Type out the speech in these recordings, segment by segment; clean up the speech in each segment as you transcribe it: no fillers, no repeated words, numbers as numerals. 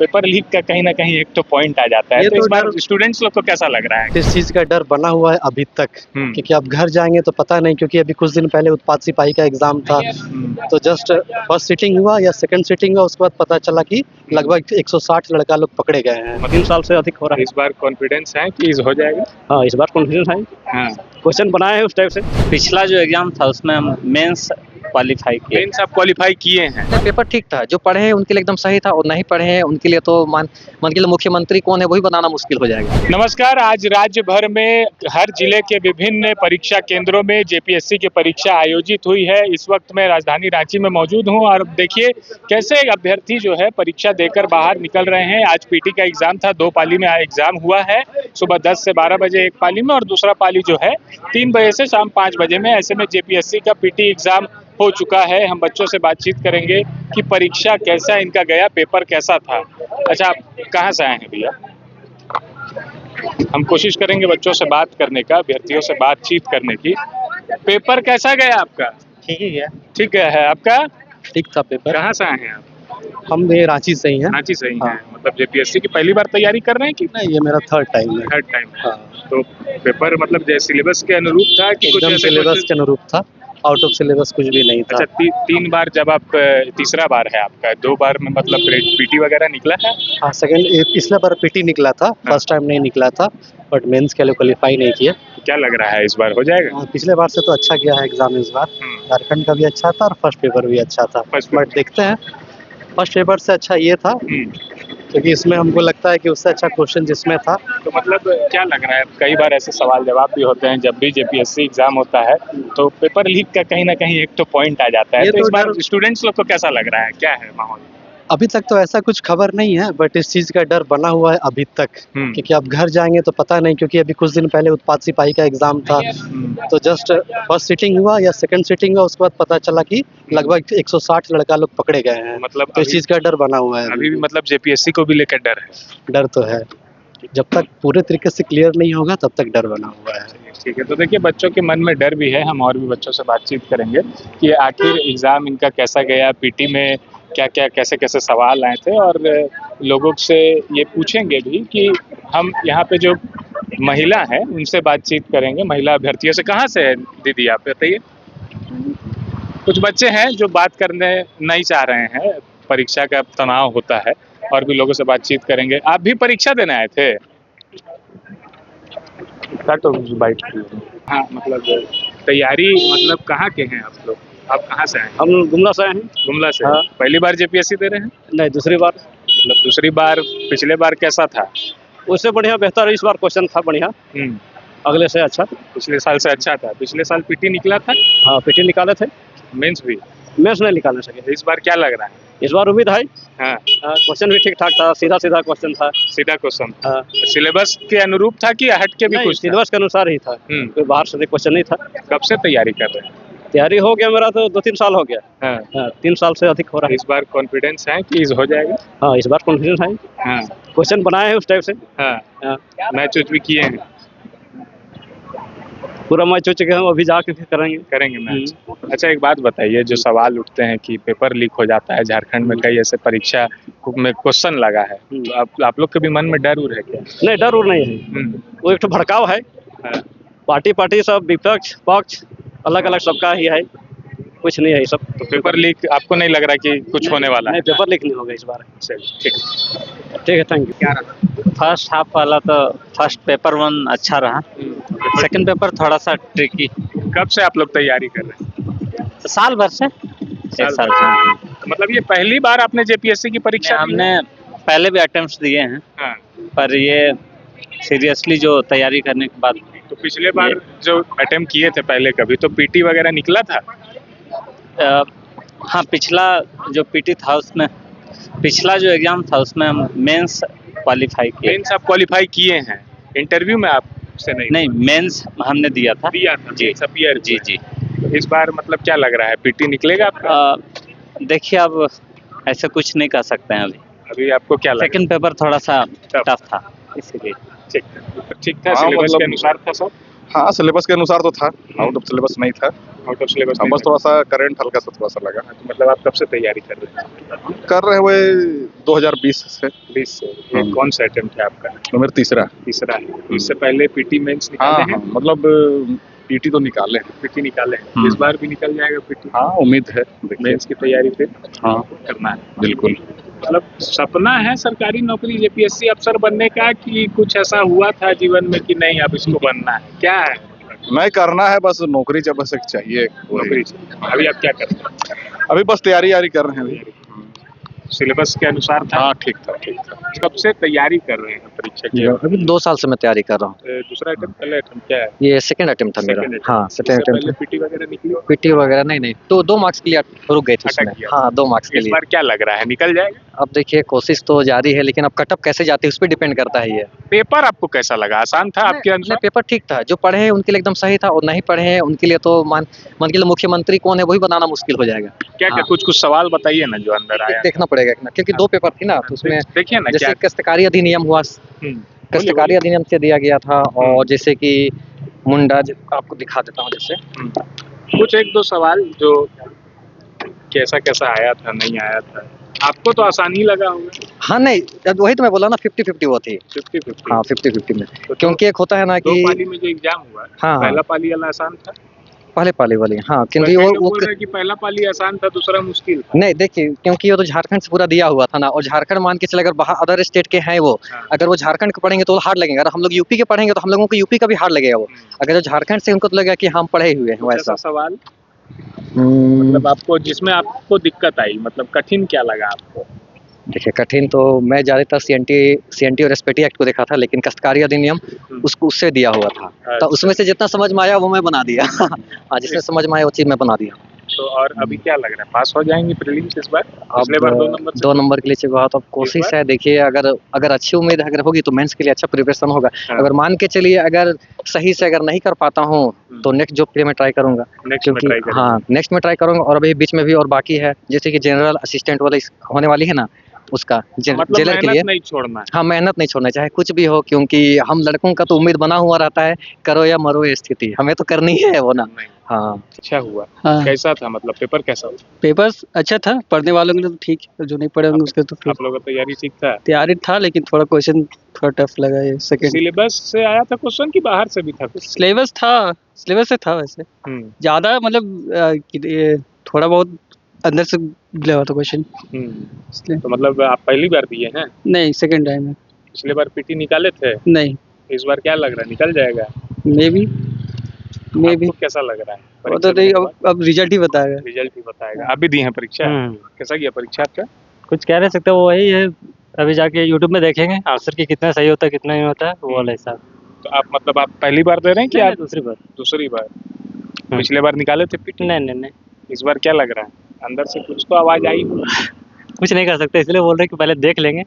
Paper leak का कहीं ना कहीं एक तो पॉइंट आ जाता है, ये तो इस तो बार स्टूडेंट्स लोग को कैसा लग रहा है? इस चीज का डर बना हुआ है अभी तक, क्योंकि अब घर जाएंगे तो पता नहीं, क्योंकि अभी कुछ दिन पहले उत्पाद सिपाही का एग्जाम था, तो जस्ट फर्स्ट सिटिंग हुआ या सेकंड सिटिंग हुआ, उसके बाद पता चला कि लगभग 160 लड़का लोग पकड़े गए हैं। 3 साल से अधिक हो रहा है। इस बार कॉन्फिडेंस है कि इस हो जाएगा? हाँ, इस बार कॉन्फिडेंस है। हाँ, क्वेश्चन बनाए हैं उस टाइप से। पिछला जो एग्जाम था उसमें हम मेंस क्वालिफाई किए। मेंस आप क्वालिफाई किए हैं? पेपर ठीक था, जो पढ़े हैं उनके लिए एकदम सही था, और नहीं पढ़े हैं उनके लिए तो मान के लिए मुख्यमंत्री कौन है वही बताना मुश्किल हो जाएगा। नमस्कार, आज राज्य भर में हर जिले के विभिन्न परीक्षा केंद्रों में जेपीएससी की परीक्षा आयोजित हुई है। इस वक्त मैं राजधानी रांची में मौजूद हूं और देखिए कैसे अभ्यर्थी जो है परीक्षा देकर बाहर निकल रहे हैं। आज पीटी का एग्जाम था, 2 पाली में एग्जाम हुआ है। सुबह 10 से 12 बजे एक पाली में और दूसरा पाली जो है 3 बजे से शाम 5 बजे में। ऐसे में जेपीएससी का पीटी एग्जाम हो चुका है। हम बच्चों से बातचीत करेंगे कि परीक्षा कैसा इनका गया, पेपर कैसा था। अच्छा, आप कहाँ से आए हैं भैया? हम कोशिश करेंगे बच्चों से बात करने का, अभ्यर्थियों से बातचीत करने की। पेपर कैसा गया आपका? ठीक ही है। ठीक है आपका? ठीक था पेपर। कहाँ से आए हैं आप? हम ये रांची से ही हैं। रांची से ही हाँ। हैं। मतलब जेपीएससी की पहली बार तैयारी कर रहे हैं कि नहीं, ये मेरा थर्ड टाइम है। Third time? हाँ, तो पेपर मतलब जैसे सिलेबस के अनुरूप था कि कुछ एकदम ऐसे सिलेबस के अनुरूप था, आउट ऑफ सिलेबस कुछ भी नहीं था। अच्छा, 3 बार जब आप तीसरा बार है आपका, 2 बार में मतलब पीटी वगैरह निकला है? हाँ, सेकंड पिछला बार पीटी निकला था, फर्स्ट टाइम नहीं निकला था, बट मेंस के लिए क्वालिफाई नहीं किया। क्या लग रहा है इस बार हो जाएगा? पिछले बार से तो अच्छा गया है एग्जाम इस बार। झारखंड का भी अच्छा था और फर्स्ट पेपर भी अच्छा था, बट देखते हैं। फर्स्ट पेपर से अच्छा ये था क्योंकि इसमें हमको लगता है कि उससे अच्छा क्वेश्चन जिसमें था। तो मतलब क्या लग रहा है, कई बार ऐसे सवाल जवाब भी होते हैं जब भी जेपीएससी एग्जाम होता है, तो पेपर लीक का कहीं ना कहीं एक तो पॉइंट आ जाता है। ये तो तो इस बार स्टूडेंट्स लोग को कैसा लग रहा है, क्या है माहौल? अभी तक तो ऐसा कुछ खबर नहीं है, बट इस चीज का डर बना हुआ है अभी तक, क्योंकि अब घर जाएंगे तो पता नहीं, क्योंकि अभी कुछ दिन पहले उत्पाद सिपाही का एग्जाम था, तो जस्ट फर्स्ट सिटिंग हुआ या सेकंड सिटिंग हुआ, उसके बाद पता चला कि लगभग 160 लड़का लोग पकड़े गए हैं। मतलब तो इस चीज का डर बना हुआ है अभी भी, मतलब जेपीएससी को भी लेकर डर है? डर तो है, जब तक पूरे तरीके से क्लियर नहीं होगा तब तक डर बना हुआ है। ठीक है, तो देखिए बच्चों के मन में डर भी है। हम और भी बच्चों से बातचीत करेंगे कि आखिर एग्जाम इनका कैसा गया, पीटी में क्या क्या कैसे कैसे सवाल आए थे, और लोगों से ये पूछेंगे भी कि हम यहाँ पे जो महिला है उनसे बातचीत करेंगे, महिला अभ्यर्थियों से। कहाँ से है दीदी आप, बताइए? कुछ बच्चे हैं जो बात करने नहीं चाह रहे हैं, परीक्षा का तनाव होता है, और भी लोगों से बातचीत करेंगे। आप भी परीक्षा देने आए थे? तो बाइट हाँ, मतलब तैयारी, मतलब कहाँ के हैं आप लोग? आप कहाँ से आए? हम गुमला से आए हैं। गुमला से? हाँ। पहली बार जेपीएससी दे रहे हैं? नहीं, दूसरी बार। मतलब दूसरी बार, पिछले बार कैसा था? उससे बढ़िया बेहतर इस बार क्वेश्चन था, बढ़िया। अगले से अच्छा। पिछले साल से अच्छा था। पिछले साल पीटी निकला था? हाँ, पीटी निकाले थे। मेंस भी? मेंस नहीं निकालने सके। इस बार क्या लग रहा है? इस बार उम्मीद है। हाँ, क्वेश्चन भी ठीक ठाक था, सीधा सीधा क्वेश्चन था। सीधा क्वेश्चन? हाँ। सिलेबस के अनुरूप था कि हट के भी कुछ? सिलेबस के अनुसार ही था, कोई बाहर से क्वेश्चन नहीं था। कब से तैयारी कर रहे हैं? तैयारी हो गया मेरा तो 2-3 साल हो गया। हाँ। 3 साल से अधिक हो रहा है। इस बार कॉन्फिडेंस है कि इस हो जाएगा? हाँ, इस बार कॉन्फिडेंस है। हाँ। क्वेश्चन बनाए हैं उस टाइप से। हाँ। मैच भी किए हैं? पूरा मैच हो चुके हैं, अभी जाके फिर करेंगे मैच। अच्छा, एक बात बताइए, जो सवाल उठते हैं कि पेपर लीक हो जाता है, झारखंड में कई ऐसे परीक्षा में क्वेश्चन लगा है, तो आप लोग के भी मन में डर उर है क्या? नहीं, डर उर नहीं है। वो एक तो भड़काव है। पार्टी सब विपक्ष पक्ष अलग अलग सबका ही है, कुछ नहीं है ये सब। तो पेपर लीक आपको नहीं लग रहा कि कुछ होने वाला है? नहीं, पेपर लीक नहीं होगा इस बार। ठीक है, थैंक यू। क्या रहा? फर्स्ट हाफ वाला तो फर्स्ट पेपर 1 अच्छा रहा, सेकंड पेपर थोड़ा सा ट्रिकी। कब से आप लोग तैयारी कर रहे हैं? साल भर से, एक साल से। तो मतलब ये पहली बार आपने जेपीएससी की परीक्षा? हमने पहले भी अटेम्प्ट्स दिए हैं। हाँ। पर ये सीरियसली जो तैयारी करने के बाद। तो पिछले बार जो अटेम्प्ट किए थे पहले कभी, तो पीटी वगैरह निकला था? हाँ, पिछला जो पीटी था उसमें, पिछला जो एग्जाम था उसमें हम मेंस क्वालिफाई किए। मेंस आप क्वालिफाई किए हैं? इंटरव्यू में आपसे नहीं? मेंस हमने दिया था। जी, सपियर जी जी। इस बार मतलब क्या लग रहा है, पीटी निकलेगा आपका? देखिए, अब ऐसा कुछ नहीं कर सकते हैं अभी आपको क्या लग रहा है? सेकंड पेपर थोड़ा सा टफ था, इसीलिए। ठीक था, सिलेबस के अनुसार था सब? हाँ, सिलेबस के अनुसार तो था, आउट ऑफ सिलेबस नहीं था। आउट ऑफ सिलेबस बस थोड़ा सा करंट हल्का सा थोड़ा सा लगा। तो मतलब आप कब से तैयारी कर रहे हैं? कर रहे हुए 2020 से। 20 से। ये कौन सा अटेम्प्ट है आपका? तो मेरा तीसरा है। इससे पहले पीटी मेंस हाँ निकाले हैं? हाँ, मतलब पीटी तो निकाले हैं। पीटी निकाले हैं, इस बार भी निकल जाएगा पीटी? हाँ उम्मीद है, मेंस की तैयारी फिर हाँ करना है। बिल्कुल। मतलब सपना है सरकारी नौकरी जेपीएससी अफसर बनने का, कि कुछ ऐसा हुआ था जीवन में कि नहीं अब इसको बनना है, क्या है? नहीं करना है, बस नौकरी जब बस एक चाहिए। नौकरी अभी आप क्या करते हैं? अभी बस तैयारी कर रहे हैं अभी। सिलेबस के अनुसार था? हाँ ठीक था ठीक था। कब से तैयारी कर रहे हैं परीक्षा की? अभी 2 साल से मैं तैयारी कर रहा हूँ। दूसरा अटेम्प्ट, पहले अटेम्प्ट क्या है? ये सेकंड अटेम्प्ट था मेरा। Second attempt। हाँ सेकंड इससे पहले अटेम्प्ट। पीटी वगैरह निकली? पीटी वगैरह नहीं, तो 2 मार्क्स के लिए रुक गए थे अटक उसमें। गया। हाँ 2 मार्क्स के इस लिए। बार क्या लग रहा है, निकल जाएगा? अब देखिए कोशिश तो जारी है, लेकिन अब कटअप कैसे जाती है उस पर डिपेंड करता है ये। पेपर आपको कैसा लगा, आसान था आपके अनुसार? पेपर ठीक था, जो पढ़े हैं उनके लिए एकदम सही था, और नहीं पढ़े हैं उनके लिए तो मान के लिए मुख्यमंत्री कौन है वही बनाना मुश्किल हो जाएगा। क्या हाँ। कुछ सवाल बताइए ना जो अंदर आया। देखना पड़ेगा ना, क्योंकि 2 पेपर थी ना, तो उसमें देखिए ना जैसे क्या। काश्तकारी अधिनियम हुआ, काश्तकारी अधिनियम से दिया गया था, और जैसे कि मुंडा, आपको दिखा देता हूँ जैसे कुछ 1-2 सवाल जो कैसा आया था, नहीं आया था, आपको तो आसानी लगा होगा। हाँ नहीं, वही तो मैं बोला ना 50-50 वो थी। 50-50 हाँ 50-50 में, तो क्योंकि एक होता है ना 2 कि पाली में जो एग्जाम हुआ, हाँ। पहला पाली वाला आसान था? पहले पाली वाली, हाँ क्योंकि वैसे वो लोग बोल रहे हैं कि पहला पाली आसान था, दूसरा मुश्किल था। नहीं देखिए, क्योंकि वो तो झारखंड से पूरा दिया हुआ था ना, और झारखंड मान के चले अगर बाहर अदर स्टेट के हैं वो, हाँ। अगर वो झारखंड के पढ़ेंगे तो हार्ड लगेगा, अगर हम लोग यूपी के पढ़ेंगे तो हम लोगों को यूपी का भी हार्ड लगेगा वो। अगर जो झारखंड से उनको तो लगेगा कि हम पढ़े हुए हैं कुछ वैसा। ऐसा सवाल मतलब आपको जिसमें आपको दिक्कत आई, मतलब कठिन क्या लगा आपको? देखिए कठिन तो मैं ज्यादातर सीएनटी और एसपीटी एक्ट को देखा था, लेकिन काश्तकारी अधिनियम उससे दिया हुआ था, तो उसमें से जितना समझ में आया वो मैं बना दिया। हाँ जिसमें समझ में आया वो चीज मैं बना दिया। तो और अभी क्या लग रहा है, पास हो जाएंगे प्रीलिम्स इस बार? पिछले बार 2 नंबर से 2 नंबर के लिए चाहिए हुआ, तो कोशिश है। देखिए अगर अच्छी उम्मीद अगर होगी तो मेंस के लिए अच्छा प्रिपरेशन होगा। हाँ। अगर मान के चलिए अगर सही से अगर नहीं कर पाता हूँ तो नेक्स्ट जॉब के लिए मैं ट्राई करूंगा। नेक्स्ट में ट्राई करेंगे। हाँ नेक्स्ट में ट्राई करूंगा, और अभी बीच में भी और बाकी है, जैसे कि जनरल असिस्टेंट वाला होने वाली है ना, उसका मतलब जेलर के लिए। मेहनत नहीं छोड़ना है। हाँ मेहनत नहीं छोड़ना, चाहे कुछ भी हो, क्योंकि हम लड़कों का तो उम्मीद बना हुआ रहता है, करो या मरो ये स्थिति, हमें तो करनी है वो ना। नहीं। हाँ अच्छा हुआ। हाँ। कैसा था, मतलब पेपर कैसा हुआ? पेपर अच्छा था, पढ़ने वालों के लिए तो ठीक है, जो नहीं पढ़े होंगे उसके तो फिर आप लोगों का तैयारी ठीक था? तैयारी था, लेकिन थोड़ा क्वेश्चन थोड़ा टफ लगा ये सेकंड। सिलेबस से आया था क्वेश्चन कि बाहर से भी था कुछ? सिलेबस से था वैसे, ज्यादा मतलब ये थोड़ा बहुत अंदर से मिला हुआ था क्वेश्चन, इसलिए। तो मतलब आप पहली बार दिए हैं? नहीं सेकंड टाइम है। पिछले बार पीटी निकाले थे? नहीं, इस बार क्या लग रहा है, निकल जाएगा? मे भी आपको कैसा लग रहा है? वो तो नहीं, अब रिजल्ट ही बताएगा। रिजल्ट भी बताएगा। आप भी दिए हैं परीक्षा? कैसा गया परीक्षा आपका? कुछ कह नहीं सकते, वो वही है, अभी जाके यूट्यूब में देखेंगे आंसर की कितना सही होता है कितना नहीं होता है, वो वाला हिसाब। तो आप मतलब आप पहली बार दे रहे हैं कि आप दूसरी बार पिछले बार निकाले थे पीटी? नहीं इस बार क्या लग रहा है, अंदर से कुछ तो आवाज आई? कुछ नहीं कर सकते, इसलिए बोल रहे हैं कि पहले देख लेंगे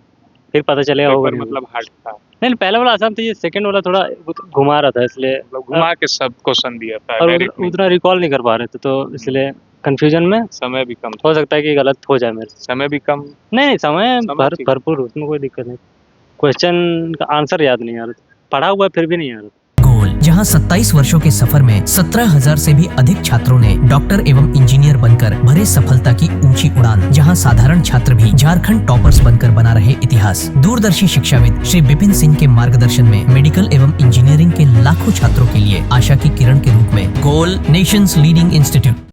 फिर पता चलेगा होगा। मतलब हार्ड था? नहीं पहले वाला आसान था, ये सेकंड वाला थोड़ा घुमा रहा था, इसलिए मतलब घुमा के सब क्वेश्चन दिया था और डायरेक्ट नहीं। उतना रिकॉल नहीं कर पा रहे थे, तो इसलिए कंफ्यूजन में समय भी कम था। हो सकता है कि गलत हो जाए मेरे से। समय भी कम? नहीं समय ठीक। भरपूर, उसमें कोई दिक्कत नहीं। क्वेश्चन का आंसर याद नहीं आ रहा था, पढ़ा हुआ फिर भी नहीं आ रहा। गोल, जहां 27 वर्षों के सफर में 17,000 से भी अधिक छात्रों ने डॉक्टर एवं इंजीनियर बनकर भरे सफलता की ऊंची उड़ान, जहां साधारण छात्र भी झारखंड टॉपर्स बनकर बना रहे इतिहास। दूरदर्शी शिक्षाविद श्री विपिन सिंह के मार्गदर्शन में मेडिकल एवं इंजीनियरिंग के लाखों छात्रों के लिए आशा की किरण के रूप में गोल, nation's leading institute.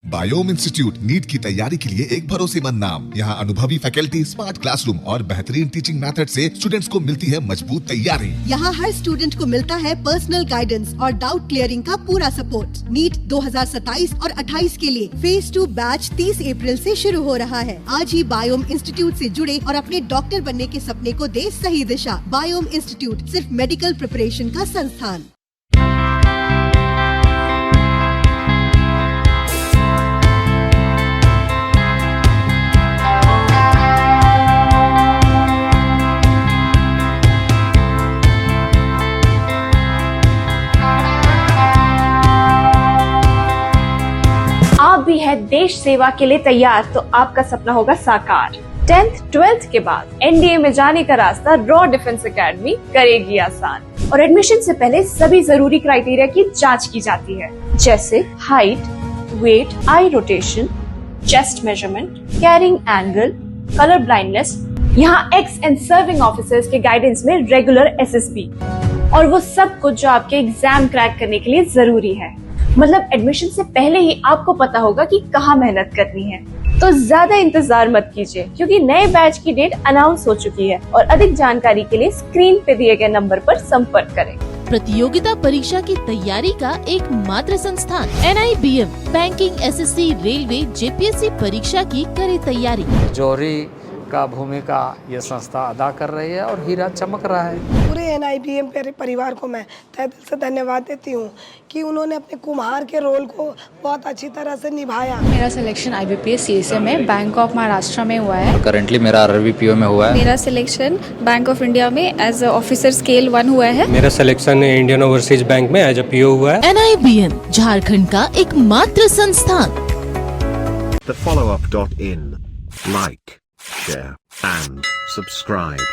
Biome institute NEET की तैयारी के लिए एक भरोसेमंद नाम। यहाँ अनुभवी फैकल्टी, स्मार्ट क्लासरूम और बेहतरीन टीचिंग मेथड से स्टूडेंट्स को मिलती है मजबूत तैयारी। यहाँ हर स्टूडेंट को मिलता है पर्सनल गाइडेंस और डाउट क्लियरिंग का पूरा सपोर्ट। नीट 2027 और 28 के लिए फेज 2 बैच 30 अप्रैल से शुरू हो रहा है। आज ही बायोम इंस्टीट्यूट से जुड़े और अपने डॉक्टर बनने के सपने को दे सही दिशा। बायोम इंस्टीट्यूट सिर्फ मेडिकल प्रिपरेशन का संस्थान। आप भी है देश सेवा के लिए तैयार, तो आपका सपना होगा साकार। 10th 12th के बाद एनडीए में जाने का रास्ता रॉ डिफेंस एकेडमी करेगी आसान। और एडमिशन से पहले सभी जरूरी क्राइटेरिया की जांच की जाती है, जैसे height, weight, eye rotation, chest measurement, carrying angle, color blindness, यहाँ एक्स एंड सर्विंग ऑफिसर्स के गाइडेंस में रेगुलर SSB और वो सब कुछ जो आपके एग्जाम क्रैक करने के लिए जरूरी है। मतलब एडमिशन से पहले ही आपको पता होगा कि कहाँ मेहनत करनी है। तो ज्यादा इंतजार मत कीजिए क्योंकि नए बैच की डेट अनाउंस हो चुकी है और अधिक जानकारी के लिए स्क्रीन पे दिए गए नंबर पर संपर्क करें। प्रतियोगिता परीक्षा की तैयारी का एकमात्र संस्थान NIBM banking, SSC, railway, JPSC परीक्षा की करे तैयारी। जौहरी का भूमिका ये संस्था अदा कर रही है और हीरा चमक रहा है। पूरे NIBM परिवार को मैं तहे दिल से धन्यवाद देती हूँ कि उन्होंने अपने कुम्हार के रोल को बहुत अच्छी तरह से निभाया। मेरा सिलेक्शन IBPS CSA में बैंक ऑफ महाराष्ट्र में हुआ है। करेंटली मेरा RRBPO में हुआ है। मेरा सिलेक्शन बैंक ऑफ इंडिया में एज ऑफिसर स्केल 1 हुआ है। मेरा सिलेक्शन इंडियन ओवरसीज बैंक में एज PO हुआ है। NIBM झारखंड का एकमात्र संस्थान। The follow-up.in. Like, share and subscribe.